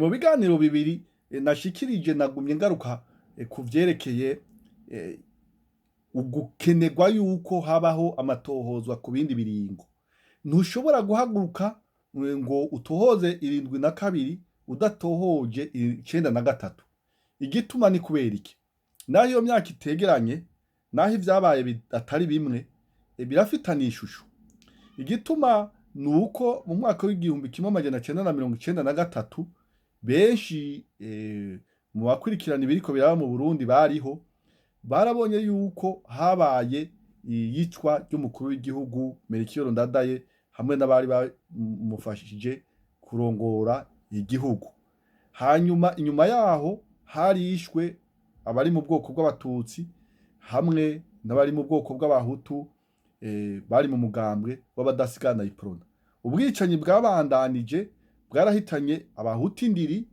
Mu biganiro bibiri nashikirije nagumye ngaruka ku vyerekeye ugukenerwa yuko habaho amatohozwa ku bindi biringo. Ntushobora guhaguruka ngo utohoze 72 udatohoje 93. Igituma ni kubera iki? Naho iyo myaka itegeranye, naho ivyabaye atari bimwe, birafitaniye ishusho. Igituma nuko mu mwaka w'igihumbi kimwe amajana cenda na mirongo icenda na gatatu benshi mu bakurikirana ibiriko biraba mu Burundi bariho, barabonye yuko habaye iyicwa ry'umukuru w'igihugu Melchior Ndadaye hamwe n'abari bamufashije kurongora igihugu. Hanyuma inyuma yaho harishwe abari mu bwoko bw'abatutsi hamwe n'abari mu bwoko bw'abahutu bari mu mugambwe w'abadasigana iprona. Ubwicanyi bwabandanije bwarahitanye abahutu indiri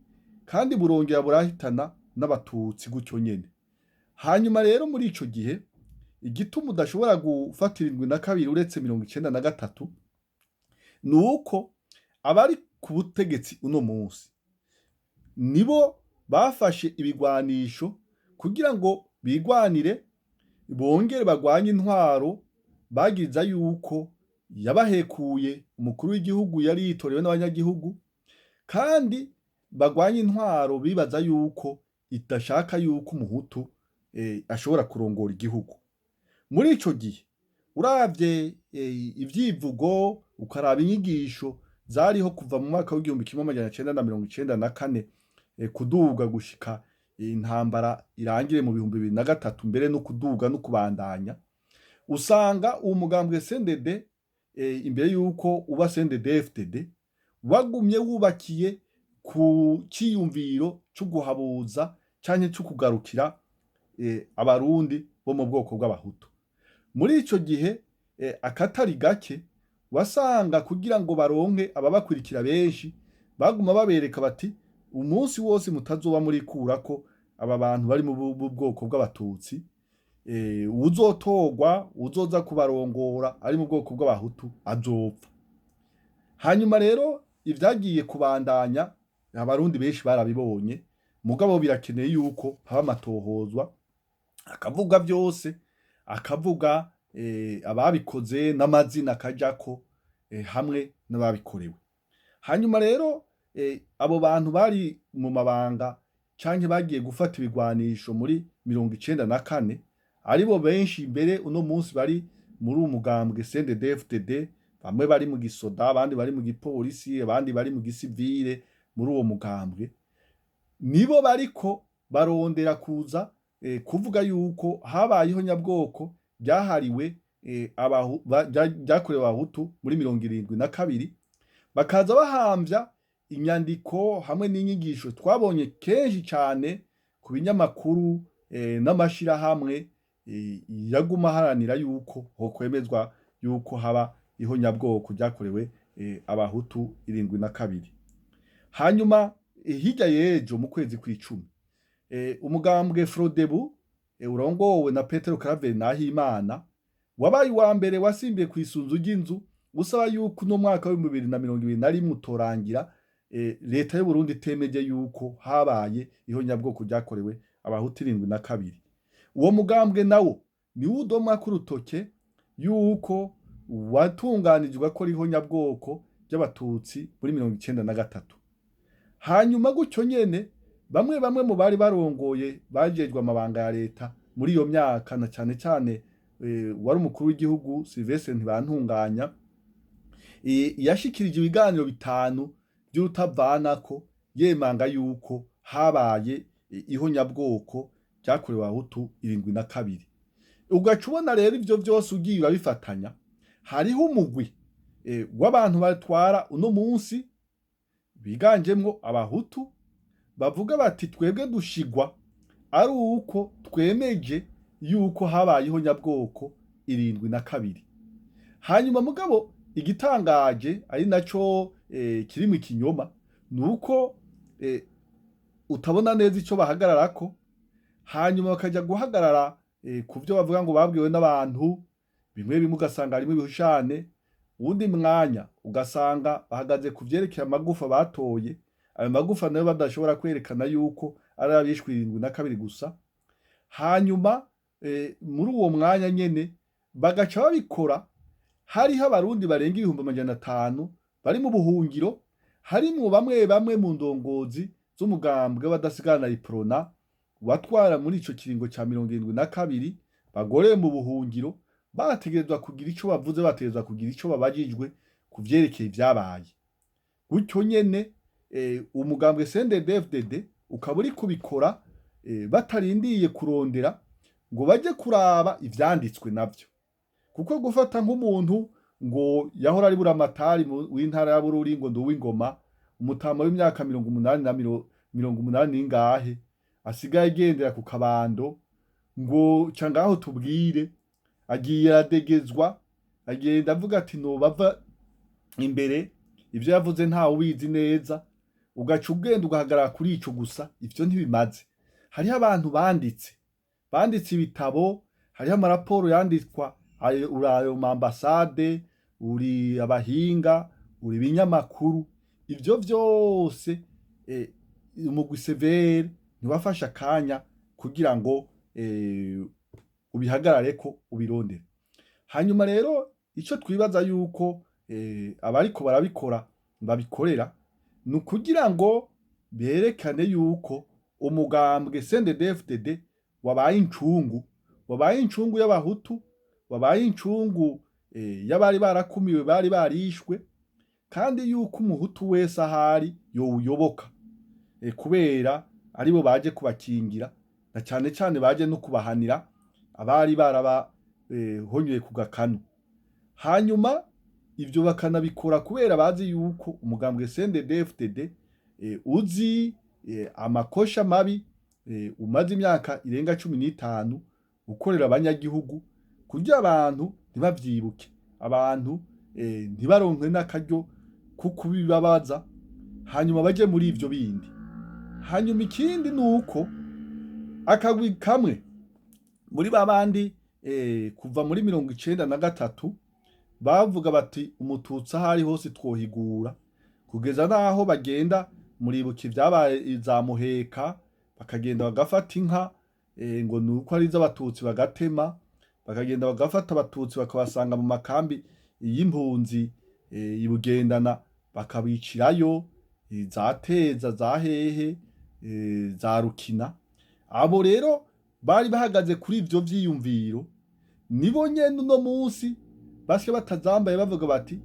kandi burongera burahitana n'abatutsi gutyo nyene. Hanyuma rero muri ico gihe igituma udashobora gufata 72 uretse 93 nuko abari ku butegetsi uno munsi nibo bafashe ibigwanisho kugira ngo bigwanire bongere bagwanye intwaro bagiza yuko yabahekuye umukuru w'igihugu yari yitorewe n'abanyagihugu, kandi bagwanye intwaro bibaza yuko idashaka yuko umuhutu ashobora kurongora igihugu. Muri ico gihe uravye ivyivugo ukaraba inyigisho zariho kuva mu mwaka w'igihumbi kimwe amajana cenda na mirongo icenda na kane kuduga gushika intambara irangire mu 2003 mbere no kuduga no kubandanya, usanga uwo mugambwe CNDD imbere yuko uba CNDD-FDD wagumye wubakiye ku ciyumviro cyo guhabuza canke cyo kugarukira abarundi bo mu bwoko bw'abahutu. Muri ico gihe akatari gake wasanga kugira ngo baronke ababakurikira benshi baguma babereka bati umunsi wose mutazoba muri kurako aba bantu bari mu bwoko bw'abatutsi, uzotorwa uzoza kubarongora ari mu bwoko bw'abahutu azopfa. Hanyuma rero ivyagiye kubandanya abarundi benshi barabibonye, mugabo birakeneye yuko haba amatohozwa akavuga vyose, akavuga ababikoze n'amazina akajako hamwe n'ababikorewe. Hanyuma rero abo bantu bari mu mabanga canke bagiye gufata ibigwanisho muri 94 aribo benshi mbere uno munsi bari muri umugambwe CNDD-FDD, bamwe bari mu gisoda, abandi bari mu gipolisi, abandi bari mu gisivile. Muri uwo mugambwe nibo bariko barondera kuza kuvuga yuko habayeho nyabwoko byahariwe byakorewe abahutu muri 72, bakaza bahamvya inyandiko hamwe n'inyigisho twabonye kenshi cane ku binyamakuru n'amashirahamwe yaguma haranira yuko hokwemezwa yuko haba ihonyabwoko ryakorewe abahutu 72. Hanyuma hirya yejo mu kwezi kw'icumi umugambwe Frodebu urongowe na Petero Claver Nahimana wabaye wa mbere wasimbiye kwisunzu ry'inzu usaba yuko no mwaka wa 2021 utorangira leta y'u Burundi temeje yuko habaye ihonyabwoko ryakorewe abahutu 72. Uwo mugambwe nawo ni udoma ku rutoke yuko watunganijwe ko ihonyabwoko ry'abatutsi muri 93. Hanyuma gutyo nyene bamwe mu bari barongoye bajejwe amabanga ya leta muri iyo myaka na cane cane wari umukuru w'igihugu Sylvestre Ntibantunganya yashikirije ibiganiro 5 by'utavanako yemanga yuko habaye ihonyabwoko ryakorewe abahutu 72. Ugacubona rero ivyo vyose ugiye urabifatanya, hariho umugwi w'abantu batwara uno munsi biganjemwo abahutu bavuga bati twebwe dushigwa ari uko twemeje yuko habayeho nyabwoko 72. Hanyuma mugabo igitangaje ari naco kiri mu kinyoma nuko utabona neza ico bahagararako, hanyuma bakaja guhagarara kuvyo bavuga ngo babwiwe n'abantu bimwe ugasanga harimo ibihushane, uwundi mwanya ugasanga bahagaze kuvyerekeye amagufa batoye ayo magufa nayo badashobora kwerekana yuko ari abishwe 72 gusa. Hanyuma muri uwo mwanya nyene bagaca babikora hariho abarundi barenga 500,000 bari mu buhungiro, harimwo bamwe bamwe mu ndongozi z'umugambwe w'abadasigana iprona watwara muri ico kiringo ca 72 bagoreye mu buhungiro, bategerezwa kugira ico bavuze, bategerezwa kugira ico babajijwe ku vyerekeye ivyabaye. Gutyo nyene umugambwe CNDD-FDD ukaba uri kubikora batarindiye kurondera ngo baje kuraba ivyanditswe navyo, kuko gufata nk'umuntu ngo yahora ari buramatari w'intara ya Bururi ngo nduw'ingoma, umutama w'imyaka 80 n'ingahe asigaye agendera ku kabando ngo ca ngaho tubwire, agiye aradegezwa, agenda avuga ati no bava imbere, ivyo yavuze ntawe ubizi neza, ugaca ugenda ugahagarara kuri ico gusa. Ivyo ntibimaze. Hariho abantu banditse ibitabo, hariho amaraporo yandikwa, uri ayo mambasade, uri abahinga, uri ibinyamakuru. Ivyo vyose umugwi severe ntiwafashe akanya kugira ngo ubihagarareko ubirondere. Hanyuma rero ico twibaza yuko abariko barabikora babikorera ni ukugira ngo berekane yuko umugambwe CNDD-FDD wabaye incungu y'abahutu, wabaye incungu y'abari barakumiwe, bari barishwe, kandi yuko umuhutu wese ahari yowuyoboka kubera aribo baje kubakingira, na cane cane baje no kubahanira abari barabahonyuye ku gakanu. Hanyuma ivyo bakanabikora kubera bazi yuko umugambwe CNDD-FDD uzi amakosha mabi umaze imyaka irenga 15 ukorera abanyagihugu, kugira abantu ntibavyibuke, abantu ntibaronkwe n'akaryo kukubibabaza, hanyuma baje muri ivyo bindi. Hanyuma ikindi nuko akagwi kamwe muri babandi kuva muri 1993 bavuga bati umututsi ahari hose twohigura, kugeza naho bagenda muribuka ivyabaye za Muheka, bakagenda bagafata inka ngo nuko ari iz'abatutsi bagatema, bakagenda bagafata abatutsi bakabasanga mu makambi y'impunzi ibugendana bakabicirayo, za Teza, za Hehe, za Rukina. Abo rero bari bahagaze kuri ivyo vyiyumviro, nibo nyene uno munsi basike batazambaye bavuga bati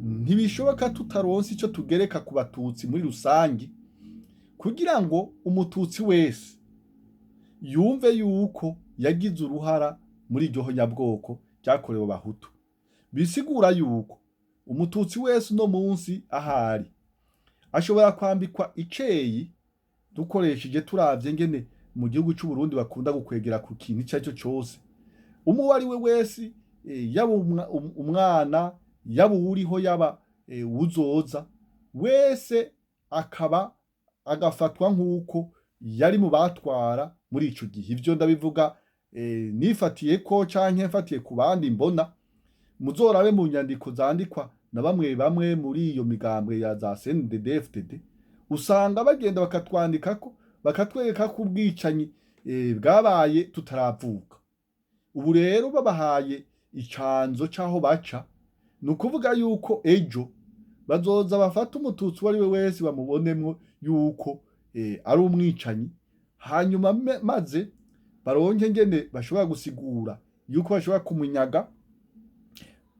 ntibishoboka tutaronse ico tugereka ku batutsi muri rusangi, kugira ngo umututsi wese yumve yuko yagize uruhara muri iryo honyabwoko ryakorewe abahutu. Bisigura yuko umututsi wese uno munsi ahari ashobora kwambikwa iceyi, dukoresheje turavye ngene mu gihugu c'u Burundi bakunda gukwegera ku kintu ico aricyo cose. Uwo ari we wese, yaba umwana, yaba uwuriho, yaba uzoza wese, akaba agafatwa nk'uko yari mu batwara muri ico gihe. Ivyo ndabivuga nifatiye ko canke mfatiye ku bandi mbona, muzorabe mu nyandiko zandikwa na bamwe bamwe muri iyo migambwe ya za CNDD-FDD, usanga bagenda bakatwandikako, bakatwereka ko ubwicanyi bwabaye tutaravuka. Ubu rero babahaye icanzo c'aho baca, ni ukuvuga yuko ejo bazoza bafata umututsi uwo ari we wese bamubonemwo yuko ari umwicanyi, hanyuma maze baronke ngene bashobora gusigura yuko bashobora kumunyaga,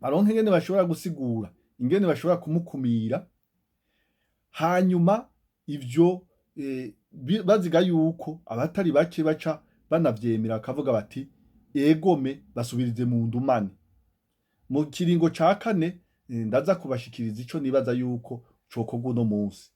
baronke ngene bashobora gusigura ingene bashobora kumukumira. Hanyuma ivyo baziga yuko abatari bake baca banavyemera, bakavuga bati egome basubirize mu ndumane. Mu kiringo ca kane ndaza kubashikiriza ico nibaza yuko cokorwa uno munsi.